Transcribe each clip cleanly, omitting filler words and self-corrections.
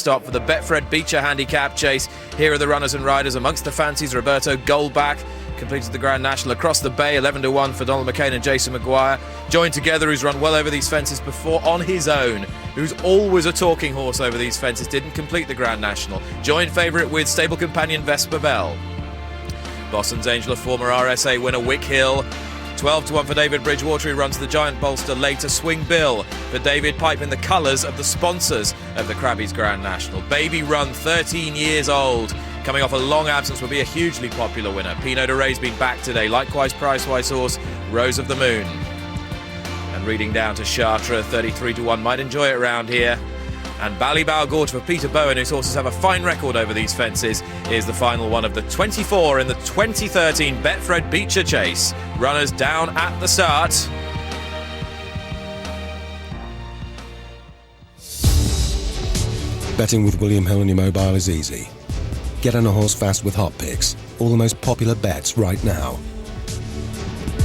stop for the Betfred Becher Handicap Chase. Here are the runners and riders. Amongst the fancies, Roberto Goldback completed the Grand National across the bay, 11-1 for Donald McCain and Jason Maguire. Joined Together, who's run well over these fences before on his own, who's always a talking horse over these fences, didn't complete the Grand National. Joint favourite with stable companion Vesper Bell. Boston's Angel, a former RSA winner, Wick Hill. 12-1 for David Bridgewater, who runs the Giant Bolster later. Swing Bill for David Pipe in the colours of the sponsors of the Crabbies Grand National. Baby Run, 13 years old, coming off a long absence, will be a hugely popular winner. Pinot de Ray's been back today. Likewise, Price-Wise Horse, Rose of the Moon. And reading down to Chartres, 33-1, might enjoy it round here. And Ballybough Gorta for Peter Bowen, whose horses have a fine record over these fences, is the final one of the 24 in the 2013 Betfred Becher Chase. Runners down at the start. Betting with William Hill on your mobile is easy. Get on a horse fast with hot picks, all the most popular bets right now.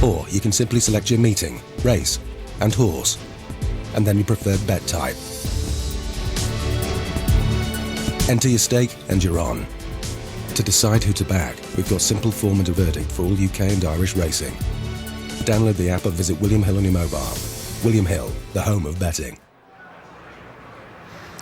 Or you can simply select your meeting, race and horse, and then your preferred bet type. Enter your stake and you're on. To decide who to back, we've got simple form and a verdict for all UK and Irish racing. Download the app or visit William Hill on your mobile. William Hill, the home of betting.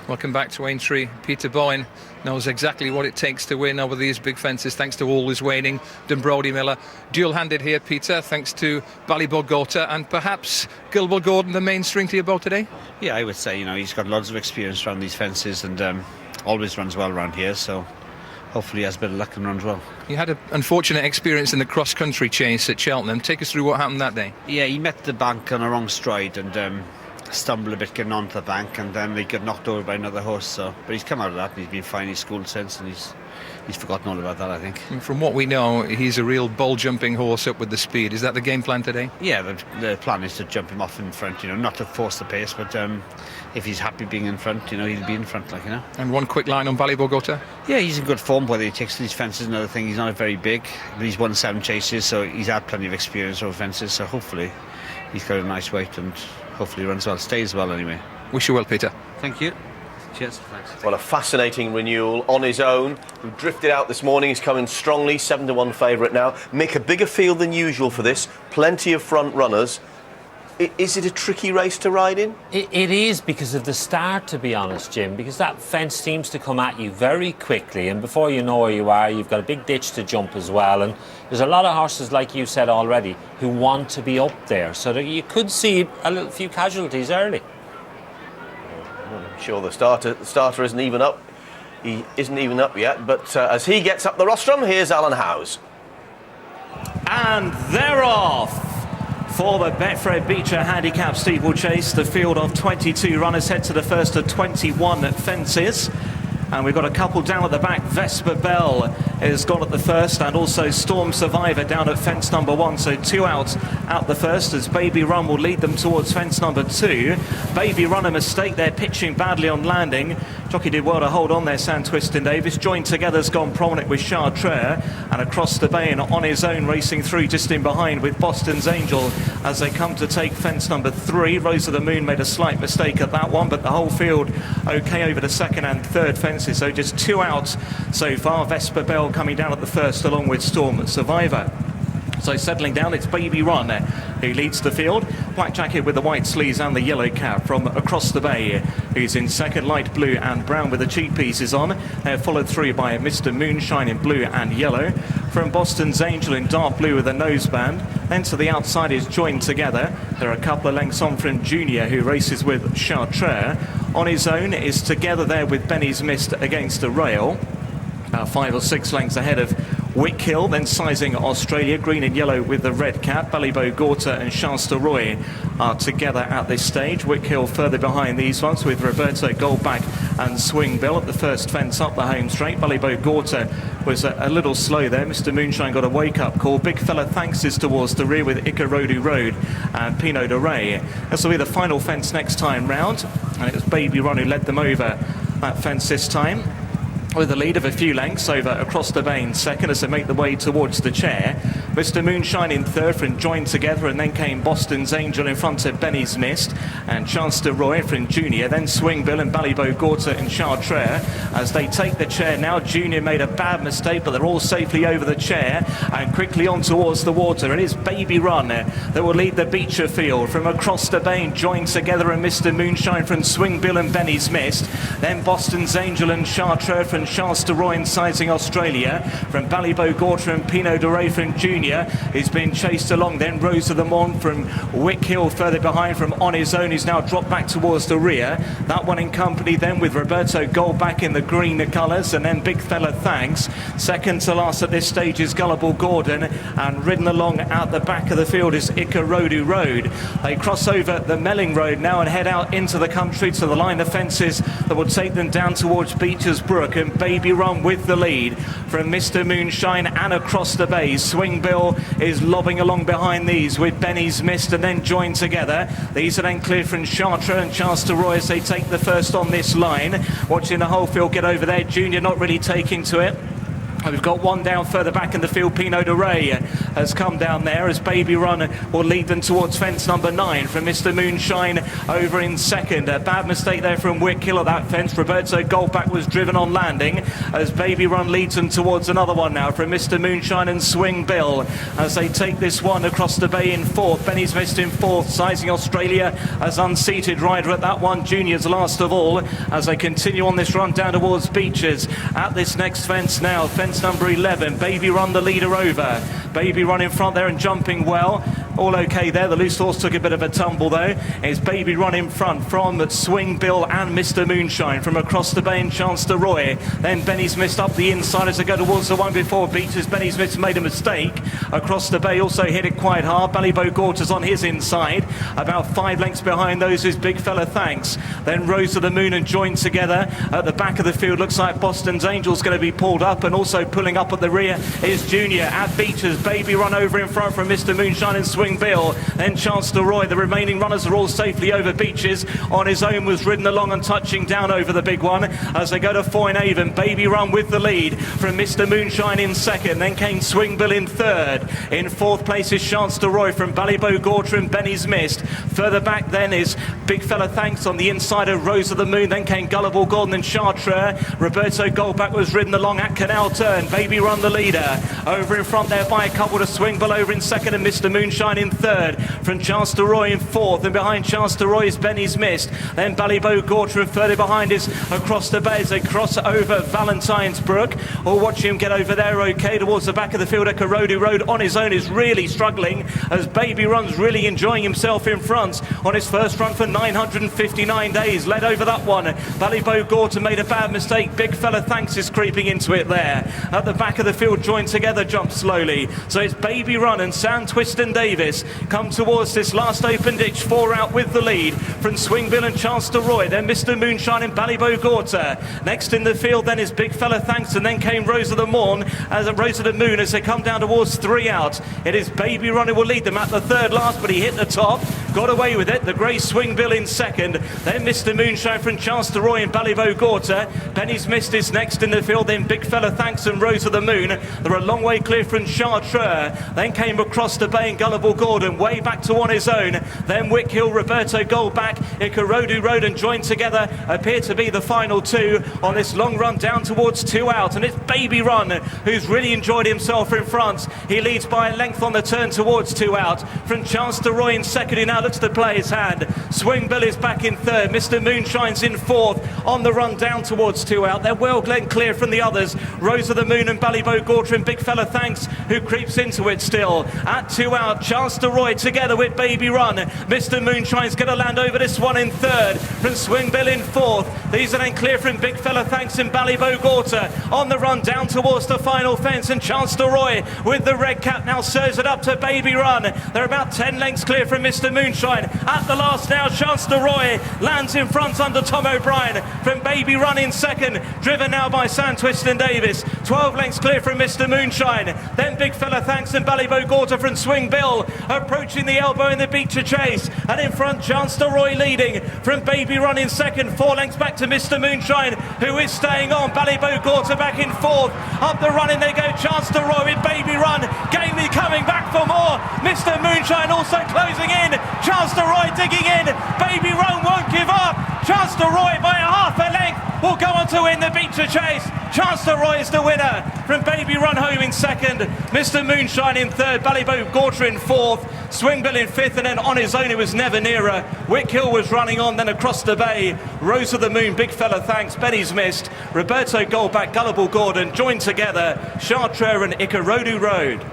Welcome back to Aintree. Peter Bowen knows exactly what it takes to win over these big fences, thanks to Always Waning, Dunbrody Miller. Dual-handed here, Peter, thanks to Ballybough Gorta, and perhaps Gilbert Gordon, the main string to your boat today? Yeah, I would say, he's got lots of experience around these fences and always runs well around here, so hopefully he has a bit of luck and runs well. You had an unfortunate experience in the cross-country chase at Cheltenham. Take us through what happened that day. Yeah, he met the bank on a wrong stride and stumbled a bit getting onto the bank, and then he got knocked over by another horse. But he's come out of that and he's been fine. He's schooled since, and he's forgotten all about that, I think. And from what we know, he's a real bull-jumping horse up with the speed. Is that the game plan today? Yeah, the plan is to jump him off in front, not to force the pace, but if he's happy being in front, he'll be in front, And one quick line on Ballybough Gorta? Yeah, he's in good form, whether he takes these fences. Another thing, he's not very big, but he's won 7 chases, so he's had plenty of experience over fences, so hopefully he's got a nice weight and hopefully runs well, stays well anyway. Wish you well, Peter. Thank you. Cheers. Thanks. Well, a fascinating renewal on his own, who drifted out this morning. He's coming strongly, 7-1 favourite now. Mick, a bigger field than usual for this, plenty of front runners. Is it a tricky race to ride in? It is, because of the start, to be honest, Jim, because that fence seems to come at you very quickly, and before you know where you are, you've got a big ditch to jump as well, and there's a lot of horses, like you said already, who want to be up there, so that you could see a few casualties early. I'm sure the starter isn't even up. He isn't even up yet, but as he gets up the rostrum, here's Alan Howes. And they're off! For the Betfred Becher Handicap Steeplechase, the field of 22 runners head to the first of 21 fences. And we've got a couple down at the back. Vesper Bell has gone at the first, and also Storm Survivor down at fence number 1. So 2 out at the first, as Baby Run will lead them towards fence number 2. Baby Run, a mistake there, pitching badly on landing. Jockey did well to hold on there, Sam Twiston Davis. Joined Together's gone prominent with Chartres, and across the bay and on his own, racing through just in behind with Boston's Angel as they come to take fence number 3. Rose of the Moon made a slight mistake at that one, but the whole field okay over the second and third fences. So just 2 out so far. Vesper Bell coming down at the first along with Storm Survivor. So settling down, it's Baby Run who leads the field. Black jacket with the white sleeves and the yellow cap from across the bay, who's in second, light blue and brown with the cheek pieces on. They're followed through by Mr. Moonshine in blue and yellow. From Boston's Angel in dark blue with a noseband. Then to the outside is Joined Together. There are a couple of lengths on from Junior, who races with Chartres. On his own is Together there with Benny's Mist against a rail. About 5 or 6 lengths ahead of Wick Hill, then sizing Australia, green and yellow with the red cap. Ballybough Gorta and Shasta Roy are together at this stage. Wick Hill further behind these ones with Roberto Goldback and Swing Bill at the first fence up the home straight. Ballybough Gorta was a little slow there. Mr. Moonshine got a wake-up call. Big Fella Thanks is towards the rear with Ikarodu Road and Pinot de Ray. This will be the final fence next time round, and it was Baby Run who led them over that fence this time. with a lead of a few lengths over across the bay in second as they make the way towards the chair. Mr. Moonshine in third from Joined Together, and then came Boston's Angel in front of Benny's Mist and Chance de Roy from Junior, then Swing Bill and Ballybough, Gorta and Chartres as they take the chair. Now Junior made a bad mistake, but they're all safely over the chair and quickly on towards the water. It is Baby Run that will lead the Becher field from across the bay, Joined Together and Mr. Moonshine from Swing Bill and Benny's Mist, then Boston's Angel and Chartres from Chance de Roy in Sizing Australia, from Ballybough, Gorta and Pinot de Ray from Junior, who's been chased along. Then Rose of the Mon from Wick Hill further behind from On His Own, who's now dropped back towards the rear. That one in company then with Roberto Gold back in the green colours, and then Big Fella Thanks. Second to last at this stage is Gullible Gordon, and ridden along out the back of the field is Ikarodu Road. They cross over the Melling Road now and head out into the country to the line of fences that will take them down towards Beecher's Brook, and Baby Run with the lead from Mr. Moonshine and across the bay. Swing Bill is lobbing along behind these with Benny's Mist and then Joined Together. These are then cleared from Chartres and Chance de Roy as they take the first on this line. Watching the whole field get over there, Junior not really taking to it. We've got one down further back in the field. Pinot de Ray has come down there as Baby Run will lead them towards fence number 9 from Mr. Moonshine over in second. A bad mistake there from Wick Hill at that fence. Roberto Goldback was driven on landing as Baby Run leads them towards another one now from Mr. Moonshine and Swing Bill as they take this one across the bay in fourth. Benny's Mist in fourth. Sizing Australia as unseated rider at that one. Junior's last of all as they continue on this run down towards Beeches. At this next fence now, fence number 11, Baby Run the leader over. Baby Run in front there and jumping well. All okay there. The loose horse took a bit of a tumble though. It's Baby Run in front from Swing Bill and Mr. Moonshine from across the bay and Chance de Roy. Then Benny's Mist up the inside as they go towards the one before Beaches. Benny's Mist made a mistake. Across the bay also hit it quite hard. Ballybough Gorta's on his inside. About 5 lengths behind those is Big Fella Thanks. Then Rose of the Moon and Joined Together. At the back of the field looks like Boston's Angel's going to be pulled up, and also pulling up at the rear is Junior. At Beaches, Baby Run over in front from Mr. Moonshine and Swing Bill. Then Chance de Roy. The remaining runners are all safely over Beaches. On His Own was ridden along and touching down over the big one as they go to Foyne-Avon. Baby Run with the lead from Mr. Moonshine in second. Then came Swing Bill in third. In fourth place is Chance de Roy from Ballybough, Gorta and Benny's Mist. Further back then is Big Fella Thanks on the inside of Rose of the Moon. Then came Gullible Gordon and Chartres. Roberto Goldback was ridden along at Canal Turn. Baby Run the leader. Over in front there by a couple to Swing Bill over in second and Mr. Moonshine in third. From Chance de Roy in fourth, and behind Chance de Roy is Benny's Mist. Then Ballybough, Gorta and further behind is across the bay as they cross over Valentine's Brook. Or watch him get over there okay towards the back of the field at Karodu Road. On His Own is really struggling as Baby Run's really enjoying himself in front on his first run for 959 days. Led over that one. Ballybough Gorta made a bad mistake. Big Fella Thanks is creeping into it there. At the back of the field, Joined Together jumps slowly. So it's Baby Run and Sam Twist and Davis come towards this last open ditch. 4 out with the lead from Swing Bill and Chance de Roy. Then Mr. Moonshine and Ballybough Gorta. Next in the field then is Big Fella Thanks, and then came Rose of the Moon as Rose of the Moon as they come down towards 3 out. It is Baby Run who will lead them at the third last, but he hit the top, got away with it. The grey Swing Bill in second. Then Mr. Moonshine from Chance de Roy and Ballybough Gorta. Benny's Mist is next in the field. Then Big Fella Thanks and Rose of the Moon. They're a long way clear from Chartres. Then came across the bay and Gullible Gordon way back to On His Own. Then Wick Hill, Roberto Goldback, Ikarodu Road and Joined Together appear to be the final 2 on this long run down towards 2 out. And it's Baby Run who's really enjoyed himself in front. He leads by a length on the turn towards 2 out. From Chance de Roy in second, he now looks to play his hand. Swing Bill is back in third. Mr. Moonshine's in fourth on the run down towards 2 out. They're well clear from the others. Rose of the Moon and Ballybough Gorta and Big Fella Thanks who creeps into it still. At 2 out, Chance de Roy together with Baby Run. Mr. Moonshine's going to land over this one in third. From Swing Bill in fourth. These are then clear from Big Fella Thanks and Ballybough Gorta. On the run down towards the final fence, and Chance de Roy with the red cap now serves it up to Baby Run. They're about 10 lengths clear from Mr. Moonshine. Moonshine. At the last now, Chance de Roy lands in front under Tom O'Brien from Baby Run in second, driven now by Sam Twiston Davis. 12 lengths clear from Mr. Moonshine. Then Big Fella Thanks and Ballybough Gorta from Swing Bill approaching the elbow in the Becher Chase, and in front Chance de Roy leading from Baby Run in second. 4 lengths back to Mr. Moonshine, who is staying on. Ballybough Gorta back in fourth. Up the running they go, Chance de Roy with Baby Run. Gamely coming back for more. Mr. Moonshine also closing in. Chance de Roy digging in. Baby Run won't give up. Chance de Roy by a half a length will go on to win the Becher Chase. Chance de Roy is the winner from Baby Run home in second. Mr. Moonshine in third. Ballybough Gorta in fourth. Swingbill in fifth, and then on his own it was never nearer. Wickhill was running on, then across the bay. Rose of the Moon, Big Fella Thanks, Benny's Mist, Roberto Goldback, Gullible Gordon joined together. Chartres and Ikorodu Road.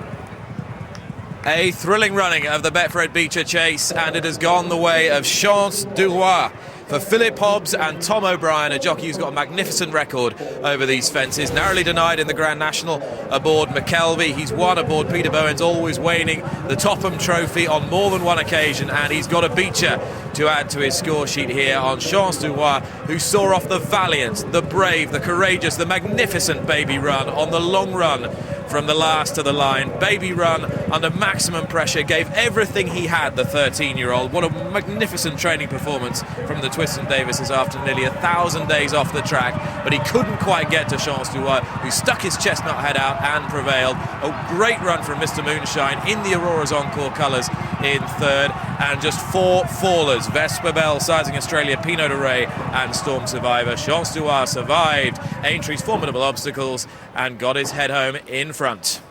A thrilling running of the Betfred Becher Chase, and it has gone the way of Chance du Roi for Philip Hobbs and Tom O'Brien, a jockey who's got a magnificent record over these fences. Narrowly denied in the Grand National aboard McKelvey. He's won aboard Peter Bowen's Always Waning, the Topham Trophy on more than one occasion, and he's got a Becher to add to his score sheet here on Chance du Roi, who saw off the valiant, the brave, the courageous, the magnificent Baby Run on the long run from the last to the line. Baby Run under maximum pressure gave everything he had, the 13-year-old. What a magnificent training performance from the Twiston Davises after nearly 1,000 days off the track, but he couldn't quite get to Chance du Roi, who stuck his chestnut head out and prevailed. A great run from Mr. Moonshine in the Aurora's Encore colours in third, and just 4 fallers: Vesper Bell, Sizing Australia, Pinot de Rey and Storm Survivor. Chance du Roi survived Aintree's formidable obstacles and got his head home in front.